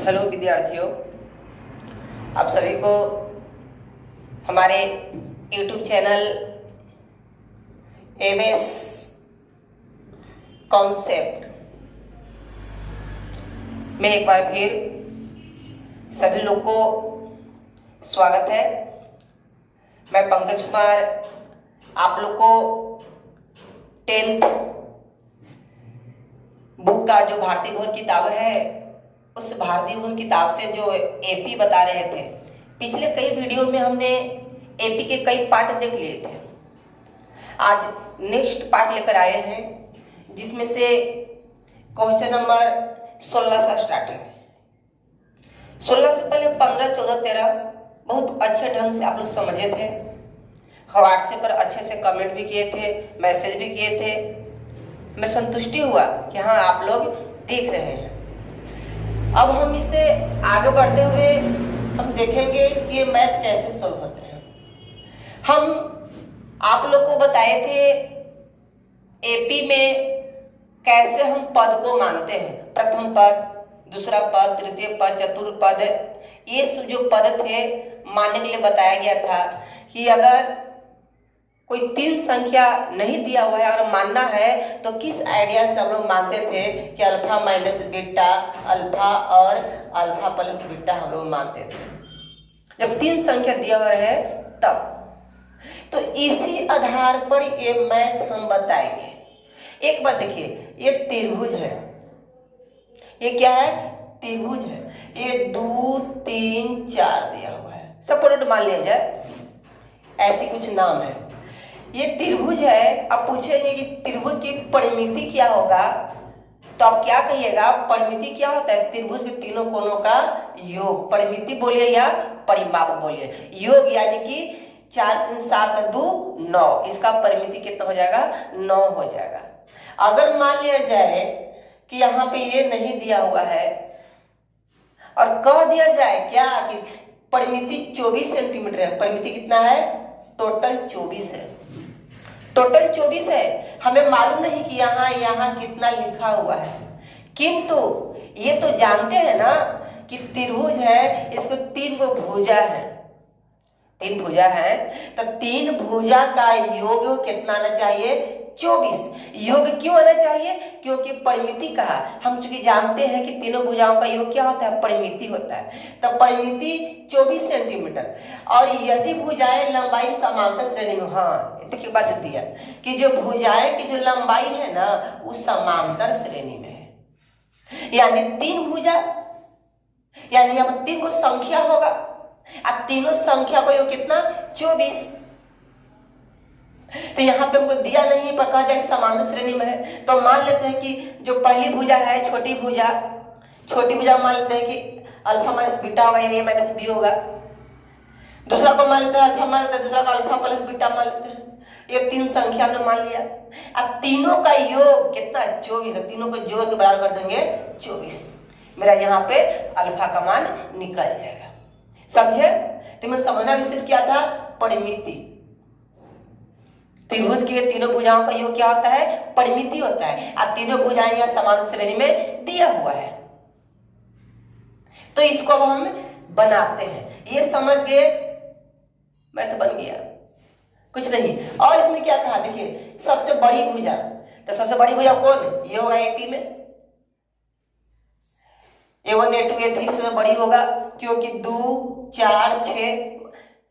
Hello विद्यार्थियों, आप सभी को हमारे YouTube चैनल एमएस कॉन्सेप्ट में एक बार फिर सभी लोग को स्वागत है। मैं पंकज कुमार आप लोग को 10th बुक का जो भारतीय भवन किताब है उस भारतीय भवन किताब से जो एपी बता रहे थे। पिछले कई वीडियो में हमने एपी के कई पार्ट देख लिए थे। आज नेक्स्ट पार्ट लेकर आए हैं जिसमें से क्वेश्चन नंबर 16 से स्टार्टिंग है। 16 से पहले 15, 14, 13 बहुत अच्छे ढंग से आप लोग समझे थे। व्हाट्सएप पर अच्छे से कमेंट भी किए थे, मैसेज भी किए थे। मैं संतुष्टि हुआ कि हाँ आप लोग देख रहे हैं। अब हम इसे आगे बढ़ते हुए हम देखेंगे कि ये मैथ कैसे सॉल्व होते हैं। हम आप लोग को बताए थे एपी में कैसे हम पद को मानते हैं। प्रथम पद, दूसरा पद, तृतीय पद, चतुर्थ पद, ये सब जो पद थे मानने के लिए बताया गया था कि अगर कोई 3 संख्या नहीं दिया हुआ है, अगर मानना है तो किस आइडिया से हम लोग मानते थे कि अल्फा माइनस बीटा, अल्फा और अल्फा प्लस बीटा हम लोग मानते थे। जब 3 संख्या दिया हुआ है तब तो इसी आधार पर ये मैथ हम बताएंगे। एक बात देखिए, ये त्रिभुज है। ये क्या है? त्रिभुज है। ये 2, 3, 4 दिया हुआ है। सपोर्ट मान लिया जाए, ऐसी कुछ नाम है। ये त्रिभुज है। अब पूछेंगे कि त्रिभुज की परिमिति क्या होगा, तो आप क्या कहिएगा? परिमिति क्या होता है? त्रिभुज के तीनों कोणों का योग। परिमिति बोलिए या परिमाप बोलिए। योग यानी कि 4, 3, 7, 2, 9। इसका परिमिति कितना हो जाएगा? 9 हो जाएगा। अगर मान लिया जाए कि यहाँ पे ये नहीं दिया हुआ है और कह दिया जाए क्या कि परिमिति 24 सेंटीमीटर है। परिमिति कितना है? टोटल 24 है। टोटल 24 है। हमें मालूम नहीं कि यहाँ कितना लिखा हुआ है, किंतु ये तो जानते हैं ना कि त्रिभुज है, इसको 3 को भुजा है। 3 भुजा है तो 3 भुजा का योग कितना आना चाहिए? 24। योग क्यों आना चाहिए? क्योंकि परिमिति कहा। हम चूंकि जानते हैं कि तीनों भुजाओं का योग क्या होता है? परिमिति होता है। तो परिमिति 24 सेंटीमीटर। और यदि भुजाएं लंबाई समांतर श्रेणी में, हाँ देखिए बात दिया कि जो भुजाएं की जो लंबाई है ना वो समांतर श्रेणी में है। यानी 3 भुजा, यानी यहाँ 3 को संख्या होगा। अब तीनों संख्या को योग कितना? 24। तो यहाँ पे हमको दिया नहीं, पर कहा जाए समांतर श्रेणी में है तो मान लेते हैं कि जो पहली भुजा है छोटी भुजा मान लेते हैं कि अल्फा माइनस बीटा होगा या ए माइनस बी होगा। दूसरा को मान लेते हैं अल्फा मान लेते हैं, दूसरा को अल्फा प्लस बीटा मान लेते हैं। ये 3 संख्या हमने मान लिया। अब तीनों का योग कितना? 24 है। तीनों को जोड़ के बराबर कर देंगे 24। मेरा यहाँ पे अल्फा का मान निकल जाएगा। समझे? तो मैं समझना विषय क्या था? परिमिति। त्रिभुज के तीनों भुजाओं का योग क्या होता है? परिमिति होता है। अब तीनों भुजाएं या समान श्रेणी में दिया हुआ है तो इसको हम बनाते हैं। ये समझ गए? मैं तो बन गया कुछ नहीं। और इसमें क्या कहा देखिए, सबसे बड़ी भुजा। तो सबसे बड़ी भुजा कौन? ये होगा एपी में। A1, A2, A3 से बड़ी होगा क्योंकि 2, 4, 6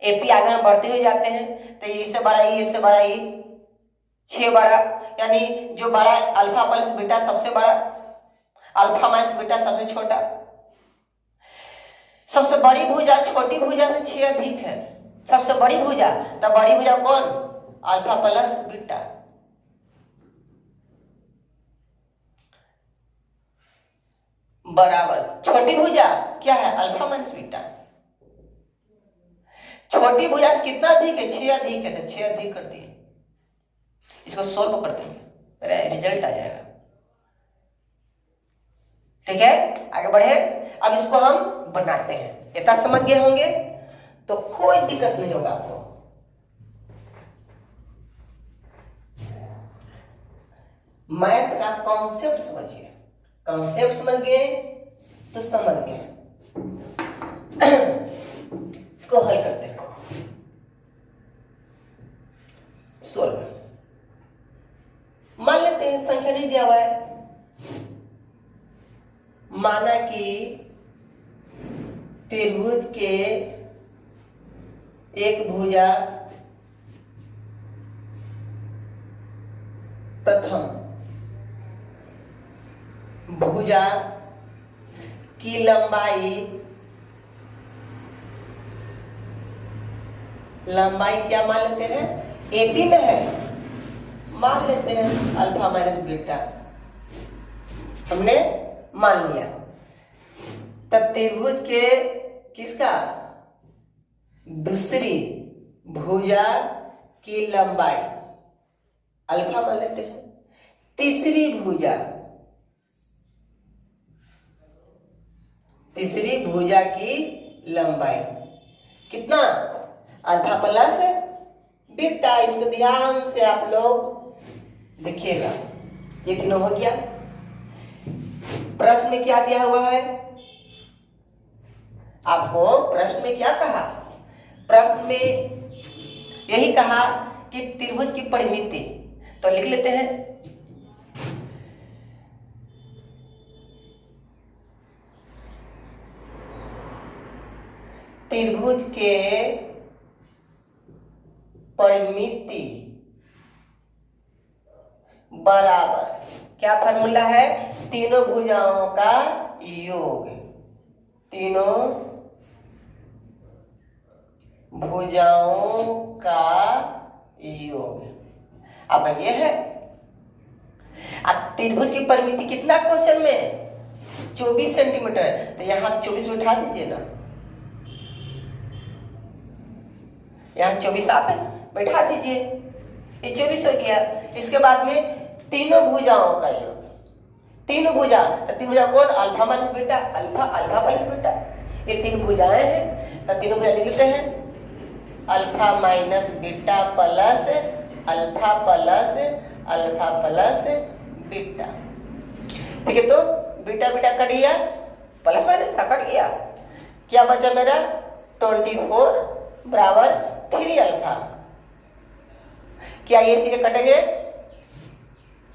एपी आगे में बढ़ते हुए जाते हैं। तो इससे बड़ा ये, इससे बड़ा ये, 6 बड़ा, यानी जो बड़ा अल्फा प्लस बीटा सबसे बड़ा, अल्फा माइनस बीटा सबसे छोटा। सबसे बड़ी भुजा छोटी भुजा से 6 अधिक है। सबसे बड़ी भुजा, तो बड़ी भुजा कौन? Alpha plus beta. बराबर छोटी भुजा क्या है? Alpha minus beta. छोटी भुजा से कितना अधिक है? 6 अधिक है। तो 6 अधिक कर दिए। इसको सोल्व करते हैं, मेरा रिजल्ट आ जाएगा। ठीक है, आगे बढ़े। अब इसको हम बनाते हैं। इतना समझ गए होंगे तो कोई दिक्कत नहीं होगा आपको। मैथ का कॉन्सेप्ट समझिए। कॉन्सेप्ट समझ गए तो समझ गए। इसको हल करते हैं। 16 मान लेते हैं, संख्या नहीं दिया हुआ है, माना कि त्रिभुज के एक भुजा प्रथम भुजा की लंबाई क्या मान लेते हैं, एपी में है, मान लेते हैं अल्फा माइनस बीटा, हमने मान लिया। तब त्रिभुज के किसका, दूसरी भुजा की लंबाई अल्फा मान लेते हैं, तीसरी भुजा की लंबाई कितना, अल्फा प्लस बीटा। इसको ध्यान से आप लोग देखिएगा, ये तीनों हो गया। प्रश्न में क्या दिया हुआ है, आपको प्रश्न में क्या कहा, प्रश्न में यही कहा कि त्रिभुज की परिमिति, तो लिख लेते हैं त्रिभुज के परिमिति बराबर, क्या फार्मूला है, तीनों भुजाओं का योग, तीनों भुजाओं का योग। अब ये है, अब त्रिभुज की परिमिति कितना क्वेश्चन में, 24 सेंटीमीटर, तो यहां 24 बिठा दीजिए ना, यहां 24 आप बैठा दीजिए, ये 24 हो गया। इसके बाद में तीनों भुजाओं का योग, तीनों भुजा, तो तीन भुजा कौन, alpha minus beta, alpha plus beta, ये तीन भुजाएं हैं, तो तीनों भुजा लिख लेते हैं alpha minus beta plus alpha plus beta. ठीक है, तो बीटा बीटा कट गया, प्लस माइनस का कट गया, क्या बचा मेरा 24 बराबर 3 अल्फा। क्या ये सीधे कटेंगे,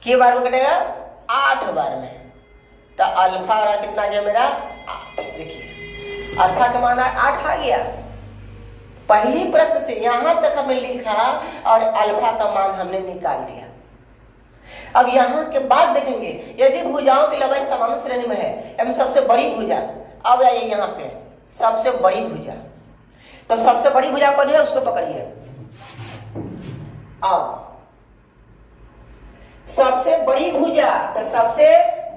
के बार में कटेगा 8 बार में, तो अल्फा और कितना आ गया मेरा 8। देखिए अल्फा का मान 8 आ गया, पहली प्रश्न से यहां तक हमने लिखा और अल्फा का मान हमने निकाल दिया। अब यहां के बाद देखेंगे, यदि भुजाओं की लंबाई समान श्रेणी में है, एवं सबसे बड़ी भुजा, अब आइए यहाँ पे सबसे बड़ी भुजा, तो सबसे बड़ी भुजा कौन है उसको पकड़िए। अब सबसे बड़ी भुजा, तो सबसे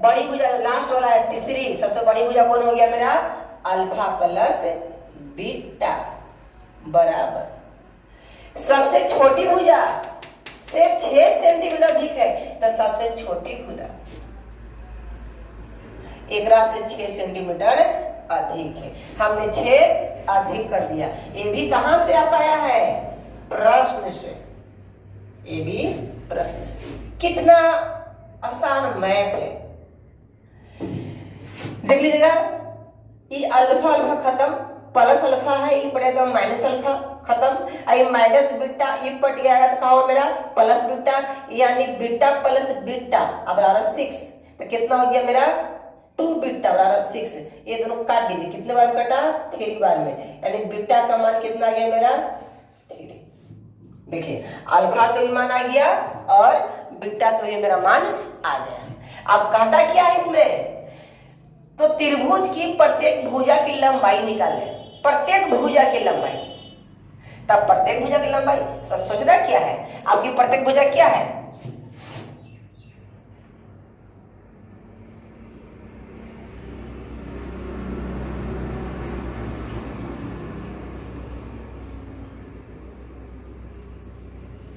बड़ी भुजा लास्ट वाला है तीसरी, सबसे बड़ी भुजा कौन हो गया मेरा, अल्फा प्लस बीटा बराबर सबसे छोटी भुजा से 6 सेंटीमीटर अधिक है, तो सबसे छोटी भुजा एकरा से 6 सेंटीमीटर अधिक है, हमने 6 अधिक कर दिया। ये भी कहां से आ पाया है, प्रश्न से, ये भी प्रश्न से। कितना आसान मैथ है, देख लीजिएगा, ये अल्फा अल्फा खत्म, प्लस अल्फा है, ये पड़ेगा माइनस अल्फा खत्म, ये माइनस बीटा, ये पट गया तो कहा मेरा प्लस बीटा, यानी बीटा प्लस बीटा अब बराबर 6, तो कितना हो गया मेरा 2 बीटा बराबर 6। ये दोनों काट दीजिए, कितने बार में कटा, 3 बार में, यानी बीटा का मान कितना आ गया मेरा 3। देखिए अल्फा का भी मान आ गया और बीटा का भी मेरा मान आ गया। अब कहता क्या है इसमें, तो त्रिभुज की प्रत्येक भुजा की लंबाई निकालें, प्रत्येक भुजा की लंबाई, तब प्रत्येक भुजा की लंबाई, तो सोचना क्या है, आपकी प्रत्येक भुजा क्या है,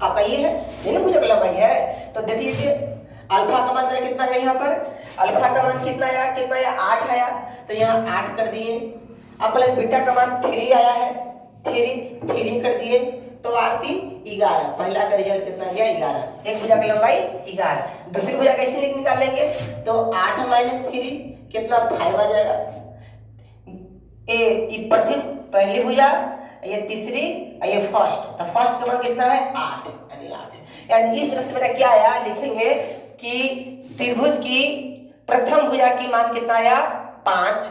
आपका ये है, ये ना भुजा की लंबाई है, तो देख लीजिए अल्फा का मान मेरा कितना है, यहाँ पर अल्फा का मान कितना आया 8 आया, तो यहाँ 8 कर दिए। अब प्लस बीटा का मान 3 आया है, 3 कर दिए, तो 8 3 11, पहला का रिजल्ट कितना गया 11, एक भुजा की लंबाई 11। दूसरी भुजा कैसे निकालेंगे, तो 8 माइनस 3 कितना 5 आ जाएगा, ये प्रथम पहली भुजा, ये तीसरी, ये फर्स्ट। तो फर्स्ट का मान कितना है 8, यानी 8। यानी इस तरह से मेरा क्या आया, लिखेंगे कि त्रिभुज की प्रथम भुजा की मान कितना आया 5,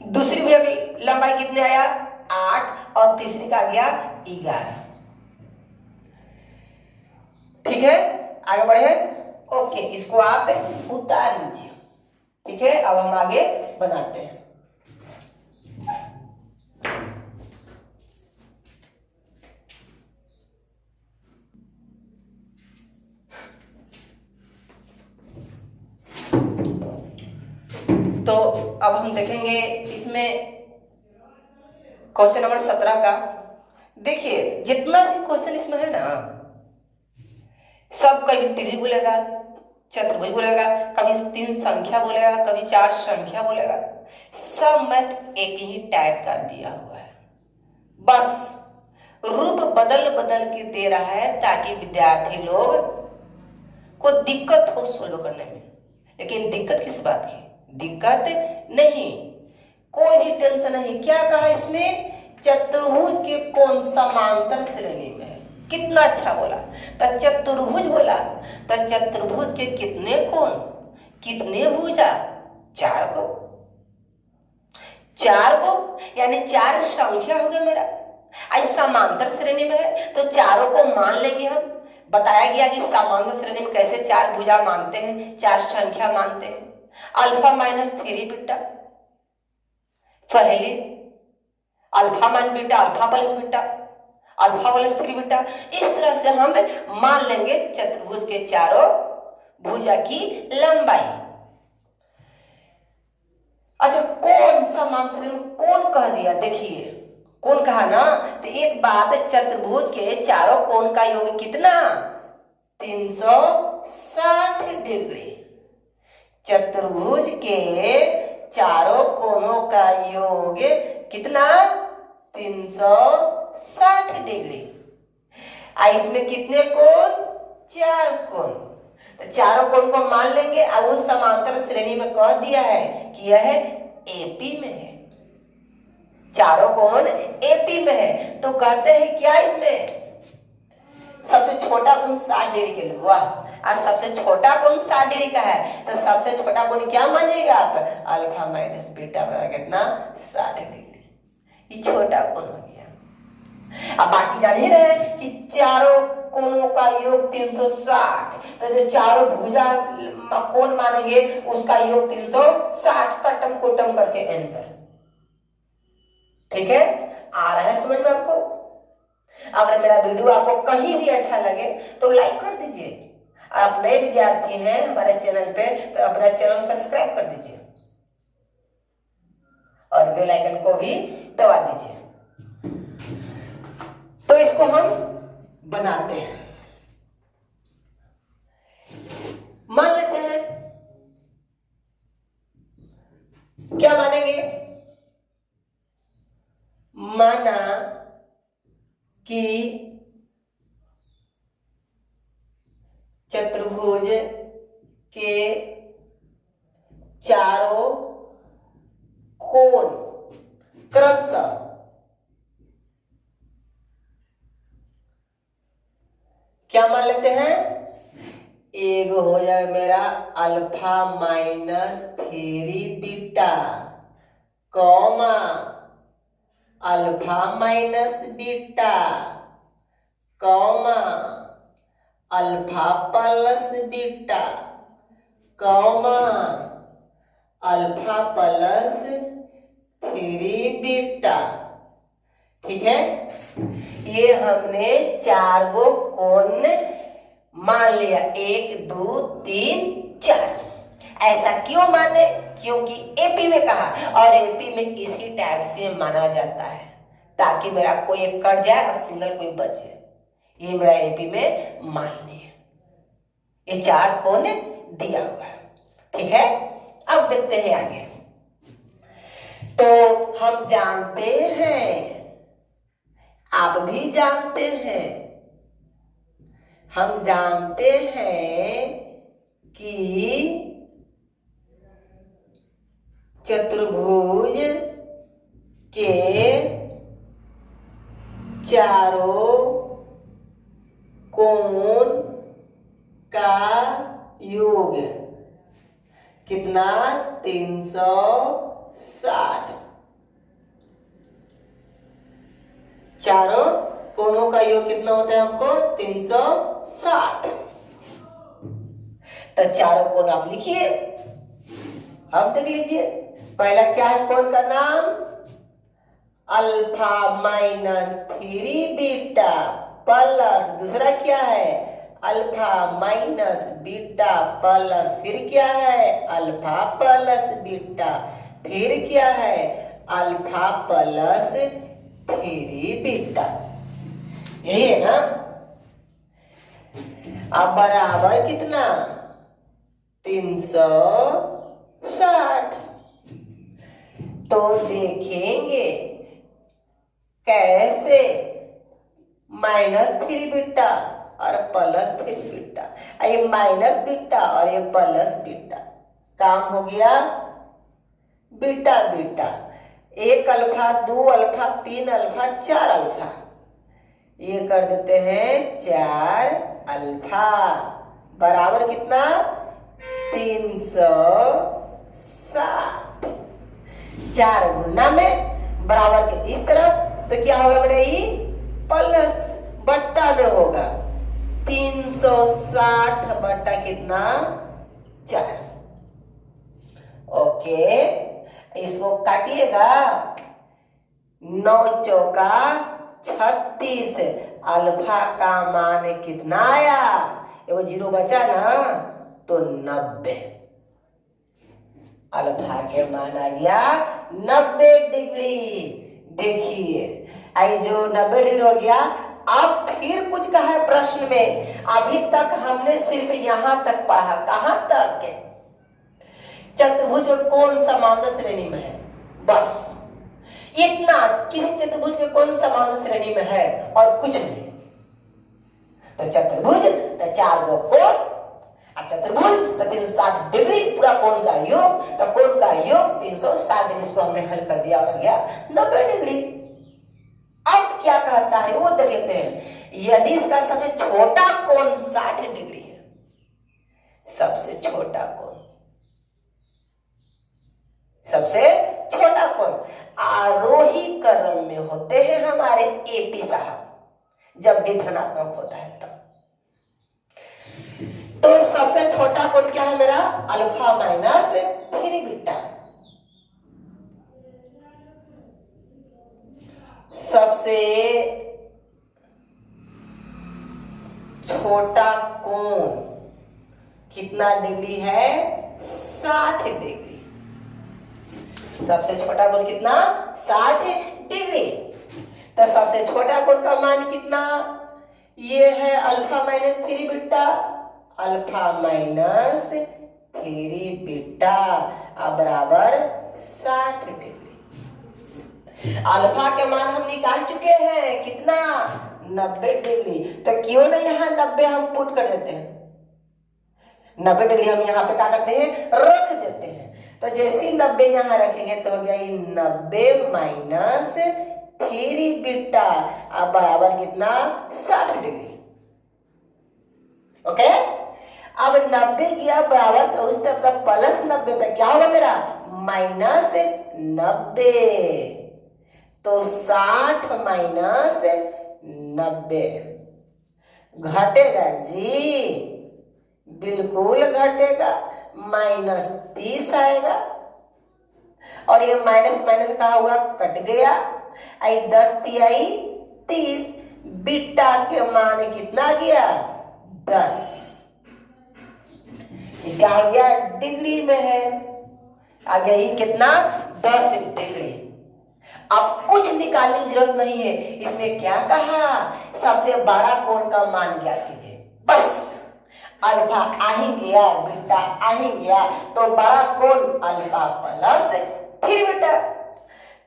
दूसरी भुजा की लंबाई कितने आया 8 और तीसरी का आ गया 11। ठीक है, आगे बढ़े। ओके, इसको आप उतार लीजिए। ठीक है, अब हम आगे बनाते हैं। तो अब हम देखेंगे इसमें क्वेश्चन नंबर 17 का। देखिए जितना भी क्वेश्चन इसमें है ना, सब कभी त्रिभुज बोलेगा, चतुर्भुज बोलेगा, कभी 3 संख्या बोलेगा, कभी 4 संख्या बोलेगा, सब मैथ एक ही टाइप का दिया हुआ है। बस रूप बदल बदल के दे रहा है ताकि विद्यार्थी लोग को दिक्कत हो सोल्व करने में। लेकिन दिक्कत किस बात की? दिक्कत नहीं, कोई भी टेंशन नहीं। क्या कहा इसमें? चतुर्भुज के कौन समांतर श्रेणी में है। कितना अच्छा बोला। तो चतुर्भुज बोला, तो चतुर्भुज के कितने कोण, कितने भुजा? 4 को, 4 को, यानी 4 संख्या हो गया मेरा। आज समांतर श्रेणी में है तो चारों को मान लेंगे हम। बताया गया कि समांतर श्रेणी में कैसे 4 भुजा मानते हैं, 4 संख्या मानते हैं। अल्फा माइनस 3 बीटा, पहले alpha minus beta, alpha plus beta, alpha plus 3 beta. इस तरह से हम मान लेंगे चतुर्भुज के चारों भुजा की लंबाई। अच्छा, कौन समांतर कौन कह दिया? देखिए कौन कहा ना, तो एक बात, चतुर्भुज के चारों कोण का योग कितना? 360 डिग्री। चतुर्भुज के चारों कोणों का योग कितना? 360 डिग्री। इसमें कितने कोण? 4 कोण। तो चारों कोण को मान लेंगे और उस समांतर श्रेणी में कह दिया है कि यह एपी में है। चारों कोण एपी में है। तो कहते हैं क्या इसमें? सबसे छोटा कोण 60 डिग्री के लिए। वाह, आज सबसे छोटा कोण 60 डिग्री का है, तो सबसे छोटा कोण क्या मानिएगा आप? अल्फा माइनस बीटा बराबर कितना? 60 डिग्री। ये छोटा कोण हो गया। अब बाकी जान ही रहे हैं कि चारों कोणों का योग 360, तो जो चारों भुजा कोण मानेंगे उसका योग 360, कटम कोटम करके आंसर। ठीक है, आ रहा है समझ में आपको? अगर मेरा वीडियो आपको कहीं भी अच्छा लगे तो लाइक कर दीजिए। आप नए विद्यार्थी हैं हमारे चैनल पे तो अपना चैनल सब्सक्राइब कर दीजिए और बेल आइकन को भी दबा दीजिए। तो इसको हम बनाते हैं। मान लेते हैं, क्या मानेंगे? माना कि चतुर्भुज के चारों कोण क्रमशः क्या मान लेते हैं? एक हो जाए मेरा alpha minus 3 beta, comma alpha minus beta, comma alpha plus beta, comma alpha plus 3 beta. ठीक है, ये हमने 4 गो कोण मान लिया, 1 2 3 4। ऐसा क्यों माने? क्योंकि एपी में कहा और एपी में इसी टाइप से माना जाता है ताकि मेरा कोई एक कट जाए और सिंगल कोई बच जाए। ये मेरा एपी में मान्य है। ये 4 कोण दिया हुआ है। ठीक है, अब देखते हैं आगे। तो हम जानते हैं, आप भी जानते हैं, हम जानते हैं कि चतुर्भुज के चारों कोण का योग कितना? 360। चारों कोणों का योग कितना होता है हमको? 360। तो चारों कोण आप लिखिए। अब देख लीजिए, पहला क्या है कोण का नाम? अल्फा माइनस 3 बीटा प्लस, दूसरा क्या है? अल्फा माइनस बीटा प्लस, फिर क्या है? अल्फा प्लस बीटा, फिर क्या है? Alpha plus 3 beta. यही है ना? अब बराबर कितना? 360। तो देखेंगे कैसे -3 बीटा और +3 बीटा, ये माइनस बीटा और ये प्लस बीटा, काम हो गया beta beta. 1 alpha, 2 alpha, 3 alpha, 4 alpha, ये कर देते हैं 4 अल्फा बराबर कितना? 360। 4 गुना में बराबर के इस तरफ, तो क्या होगा मेरा? ये प्लस बट्टा में होगा। 360 बट्टा कितना? 4। ओके, इसको काटिएगा। 9 चौका 36। अल्फा का मान कितना आया? एगो 0 बचा ना, तो 90। अल्फा के मान आ गया 90 डिग्री। देखिए, आई जो 90 डिग्री हो गया। अब फिर कुछ कहा है प्रश्न में। अभी तक हमने सिर्फ यहां तक पढ़ा। कहां तक? चतुर्भुज कौन समांतर श्रेणी में है, बस इतना। किसी चतुर्भुज के कौन समांतर श्रेणी में है और कुछ नहीं। तो चतुर्भुज तो 4 गो कोण, चतुर्भुज तो 360 डिग्री पूरा कोण का योग। तो कोण का योग 360 डिग्री, इसको हमने हल कर दिया और आ गया 90 डिग्री। अब क्या कहता है वो देख लेते हैं। यदि इसका सबसे छोटा कोण 60 डिग्री है, सबसे छोटा कोण, सबसे छोटा कोण आरोही क्रम में होते हैं हमारे एपी साहब, जब डी धनात्मक होता है तब। तो सबसे छोटा कोण क्या है मेरा? Alpha minus 3 beta. सबसे छोटा कोण कितना डिग्री है? 60 डिग्री। सबसे छोटा कोण कितना? 60 डिग्री। तो सबसे छोटा कोण का मान कितना? ये है alpha minus 3 beta. Alpha minus 3 beta बराबर 60 डिग्री। अल्फा के मान हम निकाल चुके हैं कितना? 90 डिग्री। तो क्यों ना यहाँ 90 हम पुट कर देते हैं? 90 डिग्री हम यहाँ पे क्या करते हैं? रख देते हैं। तो जैसे 90 यहाँ रखेंगे तो हो गया 90 माइनस 3 बीटा बराबर कितना? 60 डिग्री। ओके, अब 90 किया बराबर, तो उस तरफ का प्लस 90 पे क्या होगा मेरा? माइनस 90। तो 60 माइनस 90 घटेगा जी, बिल्कुल घटेगा, -30 आएगा। और ये माइनस माइनस कहा हुआ कट गया, आई 10 तिहाई 30। बीटा के मान कितना गया? 10। क्या हो गया? डिग्री में है, आ गया ये कितना? 10 डिग्री। अब कुछ निकालने की जरूरत नहीं है। इसमें क्या कहा? सबसे बड़ा कोण का मान ज्ञात कीजिए, बस। अल्फा आ ही गया, बीटा आ ही गया, तो बड़ा कोण अल्फा प्लस 3 बीटा।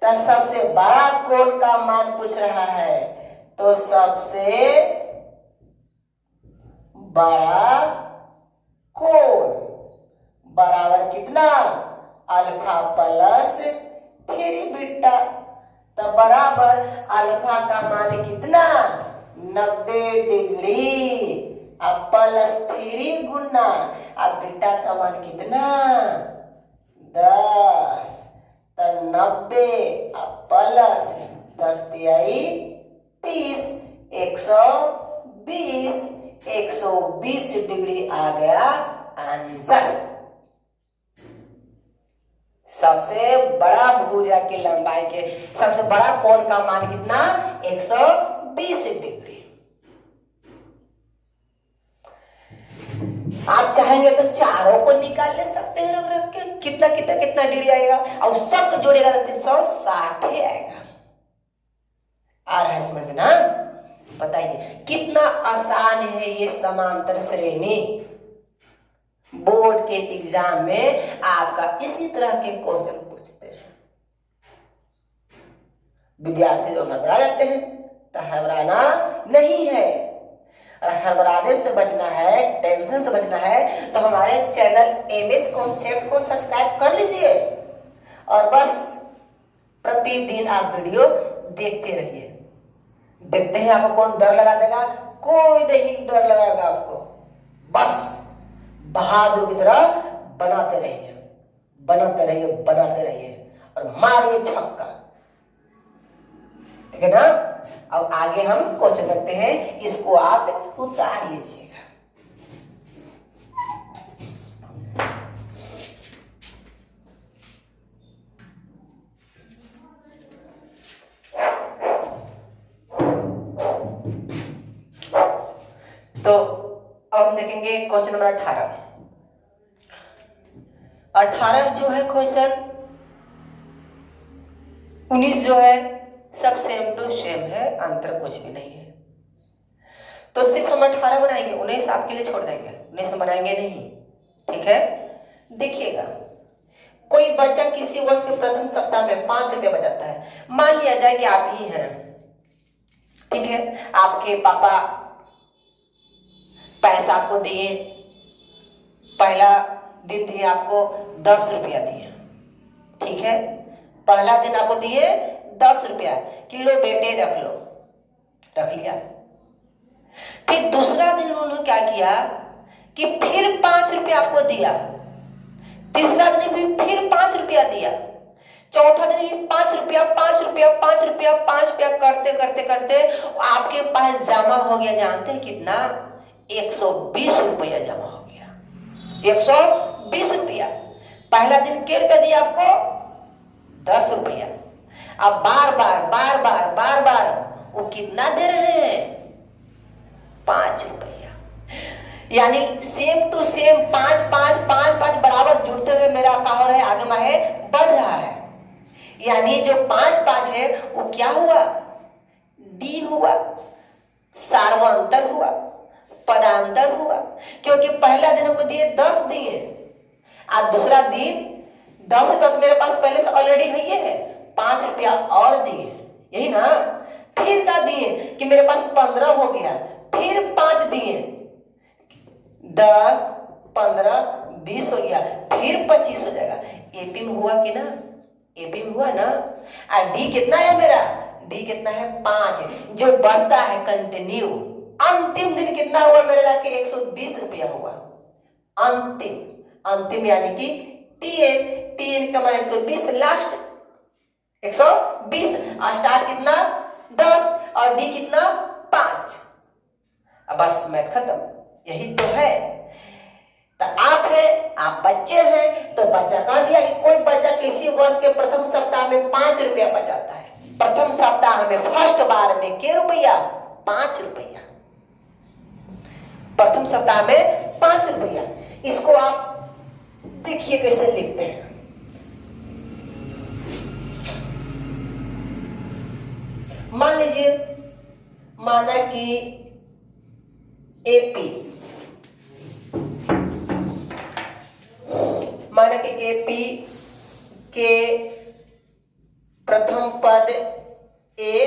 तो सबसे बड़ा कोण का मान पूछ रहा है, तो सबसे बड़ा कोण बराबर कितना? अल्फा प्लस 3 बीटा, तो बराबर अल्फा का मान कितना 90 डिग्री, अब प्लस 3 गुना, अब बीटा का मान कितना 10, तो 90 अब प्लस 10 तिहाई 30, 120 डिग्री आ गया आंसर। सबसे बड़ा भुजा की लंबाई के सबसे बड़ा कोण का मान कितना 120 डिग्री। आप चाहेंगे तो चारों को निकाल ले सकते हैं रख रख के, कितना कितना कितना डिग्री आएगा, और सब जोड़ेगा तो 360 ही आएगा। आ रहा है समझ में ना? बताइए कितना आसान है ये समांतर श्रेणी। बोर्ड के एग्जाम में आपका इसी तरह के क्वेश्चन पूछते हैं। विद्यार्थी जो हड़बड़ा जाते हैं, तो हड़बड़ाना नहीं है, और हड़बड़ाने से बचना है, टेंशन से बचना है, तो हमारे चैनल एमएस कॉन्सेप्ट को सब्सक्राइब कर लीजिए और बस प्रतिदिन आप वीडियो देखते रहिए। देखते हैं आपको कौन डर लगा देगा? कोई नहीं डर लगाएगा आपको। बस बहादुर की तरह बनाते रहिए, बनाते रहिए, बनाते रहिए और मारिए छक्का। ठीक है ना? अब आगे हम क्वेश्चन करते हैं, इसको आप उतार लीजिएगा। तो अब हम देखेंगे क्वेश्चन नंबर 18 जो है क्वेश्चन, 19 जो है सब सेम टू सेम है, अंतर कुछ भी नहीं है। तो सिर्फ हम 18 बनाएंगे, 19 आपके लिए छोड़ देंगे, 19 हम बनाएंगे नहीं। ठीक है? देखिएगा, कोई बच्चा किसी वर्ष के प्रथम सप्ताह में 5 रुपया बचाता है। मान लिया जाए कि आप ही हैं, ठीक है, आपके पापा पैसा आपको दिए, पहला दिन दिए आपको 10 रुपया दिए। ठीक है, पहला दिन आपको दिए 10 रुपया, किलो बेटे रख लो, रख लिया। फिर दूसरा दिन उन्होंने क्या किया कि फिर 5 रुपया आपको दिया, तीसरा दिन भी फिर 5 रुपया दिया, चौथा दिन भी 5 रुपया 5 रुपया 5 रुपया 5 रुपया करते करते करते आपके पास जमा हो गया, जानते हैं कितना? 120 रुपया जमा हो गया। 120 रुपया। पहला दिन क्या रुपया दिया आपको? 10 रुपया। अब बार बार बार बार बार बार वो कितना दे रहे हैं? 5 रुपया। यानी सेम टू सेम 5 5 5 5 बराबर जुड़ते हुए मेरा क्या हो रहा है? आगे में बढ़ रहा है। यानी जो 5 5 है वो क्या हुआ? डी हुआ, सार्वंतर हुआ, पदांतर हुआ, क्योंकि पहला दिन हमको दिए 10 दिए, आज दूसरा दिन 10 रुपया तो मेरे पास पहले से ऑलरेडी है, ये है 5 रुपया और दिए, यही ना? फिर क्या दिए कि मेरे पास 15 हो गया, फिर 5 दिए, 10 15 20 हो गया, फिर 25 हो जाएगा। एपी में हुआ कि ना? एपी में हुआ ना? और डी कितना है मेरा? डी कितना है? 5, जो बढ़ता है कंटिन्यू। अंतिम दिन कितना हुआ मेरे लाके? 120 रुपया हुआ अंतिम। अंतिम यानी कि टीएन, टीएन का मान 120, लास्ट 120, स्टार्ट कितना? 10 और डी कितना? 5। अब बस मैथ खत्म, यही तो है। तो आप हैं, आप बच्चे हैं, तो बच्चा कह दिया कि कोई बच्चा किसी वर्ष के प्रथम सप्ताह में 5 रुपया बचाता है। प्रथम सप्ताह में फर्स्ट बार में क्या रुपया? 5 रुपया। प्रथम सप्ताह में 5 रुपया। इसको आप देखिए कैसे लिखते हैं। मान लीजिए, माना कि एपी, माना कि एपी के प्रथम पद ए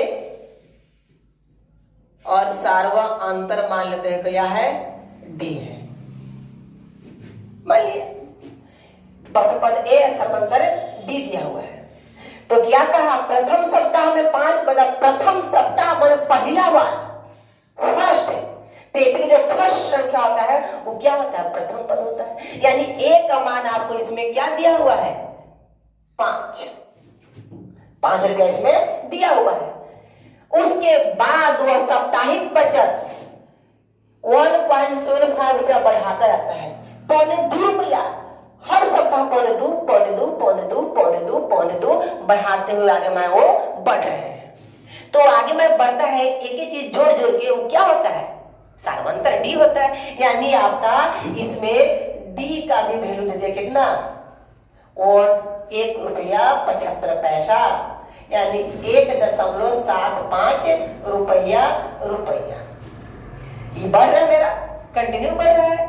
और सार्वा अंतर मान लेते हैं क्या है? डी है। मान लिया प्रथम पद ए, सर्वंतर डी दिया हुआ है। तो क्या कहा, प्रथम सप्ताह में 5 पद। प्रथम सप्ताह मान पहला बार, फर्स्ट। तो एपी का जो फर्स्ट संख्या होता है वो क्या होता है, प्रथम पद होता है। यानी ए का मान आपको इसमें क्या दिया हुआ है, 5 रुपया इसमें दिया हुआ है। उसके बाद वह साप्ताहिक बचत 1.75 रुपया बढ़ाता जाता है, 2.25 रुपया हर सप्ताह, 2.25, 2.25, 2.25, 2.25, 2.25 बढ़ाते हुए आगे मैं वो बढ़ रहे हैं। तो आगे में बढ़ता है, एक एक चीज जोड़ जोड़ के वो क्या होता है, सार्वंतर डी होता है। यानी आपका इसमें डी का भी वैल्यू दे दिया कितना, और 1 रुपया 75 पैसा, यानी 1.75 रुपया। ये बढ़ रहा है, मेरा कंटिन्यू बढ़ रहा है।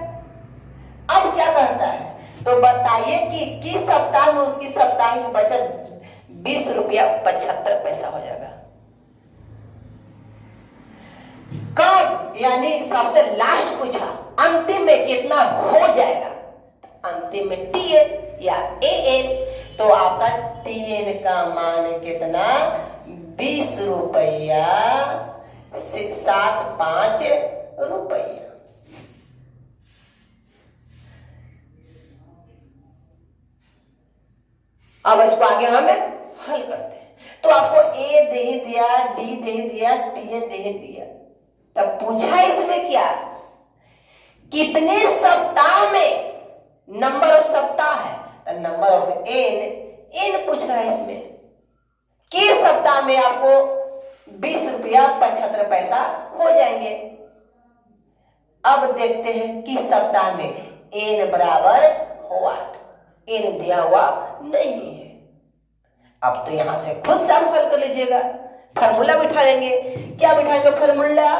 अब क्या कहता है, तो बताइए कि किस सप्ताह में उसकी साप्ताहिक बचत 20 रुपया 75 पैसा हो जाएगा। कब, यानी सबसे लास्ट पूछा, अंतिम में कितना हो जाएगा। अंतिम में टीएन या एएन, तो आपका टीएन का मान कितना, 20 रुपया 75 रुपया। अब इसको आगे हमें हल करते हैं। तो आपको ए दे दिया, डी दे दिया, टीएन दे दिया, तब पूछा इसमें क्या, कितने सप्ताह में, नंबर ऑफ सप्ताह है, नंबर ऑफ एन पूछ रहा है इसमें, किस सप्ताह में आपको 20 रुपया 75 पैसा हो जाएंगे। अब देखते हैं किस सप्ताह में, एन बराबर व्हाट, एन दिया हुआ नहीं है। अब तो यहां से खुद से हम हल कर लीजिएगा, फार्मूला बिठा लेंगे। क्या बिठाएंगे फार्मूला,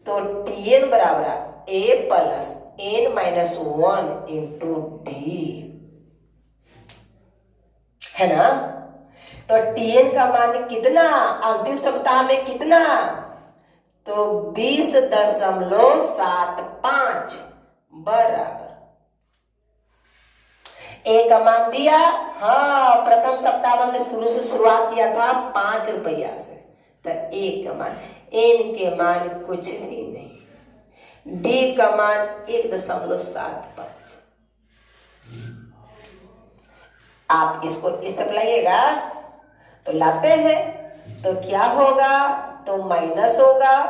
तो टीएन बराबर A plus N minus 1 into D, है ना। तो टीएन का मान कितना, अंतिम सप्ताह में कितना, तो 20.75 बराबर ए का मान दिया। हाँ, प्रथम सप्ताह में हमने शुरू से शुरुआत किया था 5 रुपया से, तो ए का मान, एन के मान कुछ भी नहीं, डी का मान 1.75। आप इसको इस तरफ लाइएगा, तो लाते हैं तो क्या होगा, तो माइनस होगा,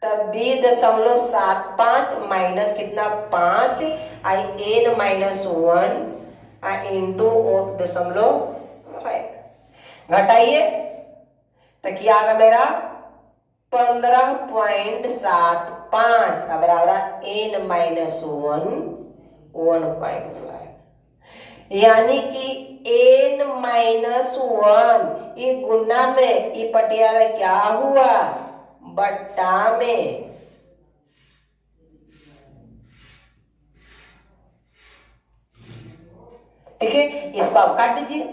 तब 20.75 माइनस कितना 5, आई एन माइनस 1 इंटू 1.5 घटाइए, तो क्या आगा मेरा 15.75 का बराबर एन माइनस 1.5, यानी कि एन माइनस 1 ये गुना में, ये पटियाला क्या हुआ, बट्टा में। ठीक है, इसको आप काट दीजिए,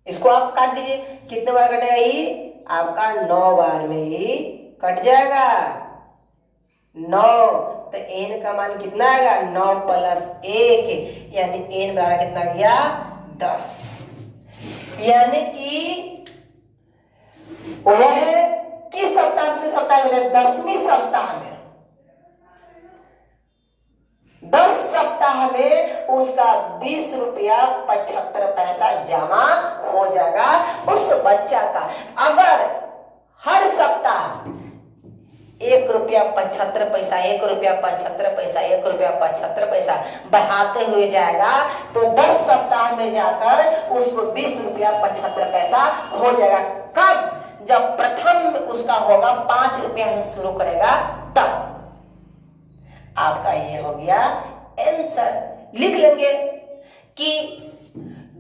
इसको आप काट दीजिए, कितने बार कटेगा ये आपका, 9 बार में ये कट जाएगा 9। तो एन का मान कितना आएगा, 9 प्लस 1, यानी एन बराबर कितना गया 10। यानी कि वह किस सप्ताह से सप्ताह में, 10वीं सप्ताह में, 10 सप्ताह में उसका 20 रुपया 75 पैसा जमा हो जाएगा उस बच्चा का। अगर हर सप्ताह 1 रुपया 75 पैसा, 1 रुपया 75 पैसा, 1 रुपया 75 पैसा बढ़ाते हुए जाएगा, तो 10 सप्ताह में जाकर उसको 20 रुपया 75 पैसा हो जाएगा। कब, जब प्रथम उसका होगा 5 रुपया शुरू करेगा तब। आपका ये हो गया आंसर। लिख लेंगे कि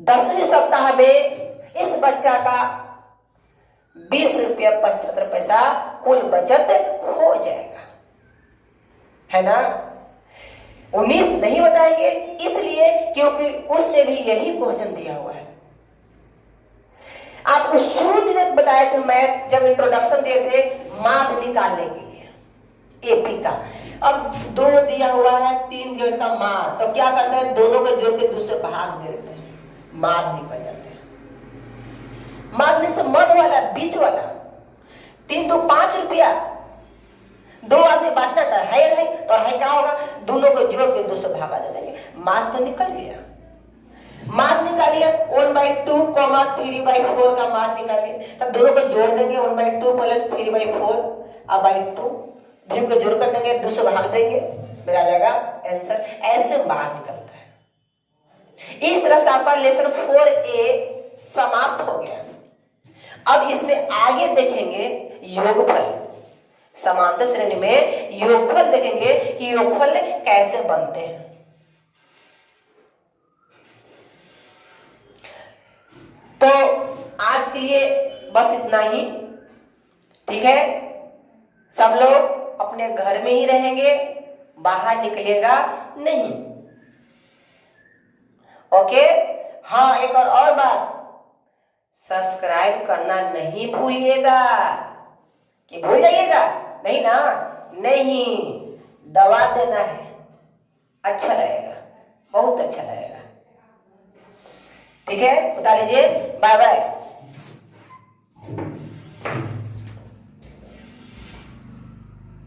10वें सप्ताह में इस बच्चा का 20 रुपया 75 पैसा कुल बचत हो जाएगा, है ना। 19 नहीं बताएंगे इसलिए क्योंकि उसने भी यही क्वेश्चन दिया हुआ है। आपको शुरू दिन बताए थे मैथ, जब इंट्रोडक्शन दिए थे माप निकालने के लिए एपी का, अब 2 दिया हुआ है, 3 दिया इसका माद, तो क्या करते हैं, दोनों को जोड़ के दूसरे भाग दे देते हैं, माद निकल जाते हैं। माद में से मध वाला, बीच वाला, 3 तो 5 रुपया, 2 आदमी बांटना था, है तो है क्या होगा, दोनों को जोड़ के दूसरे भागा दे देंगे, माद तो निकल गया। माद निकालिए 1/2, 3/4 का माद निकालिए, तब दोनों को जोड़ देंगे 1/2 प्लस 3/4 2 भी को जोड़ कर देंगे, दूसरे भाग देंगे, फिर आ जाएगा आंसर। ऐसे माद निकलता है। इस तरह से आपका लेसन 4A समाप्त हो गया। अब इसमें आगे देखेंगे योगफल, समांतर श्रेणी में योगफल देखेंगे कि योगफल कैसे बनते हैं। तो आज के लिए बस इतना ही, ठीक है। सब लोग अपने घर में ही रहेंगे, बाहर निकलेगा नहीं, ओके। हाँ, एक और बात, सब्सक्राइब करना नहीं भूलिएगा। कि भूल जाइएगा नहीं ना, नहीं, दबा देना है, अच्छा रहेगा, बहुत अच्छा रहेगा, ठीक है। बता लीजिए, बाय बाय।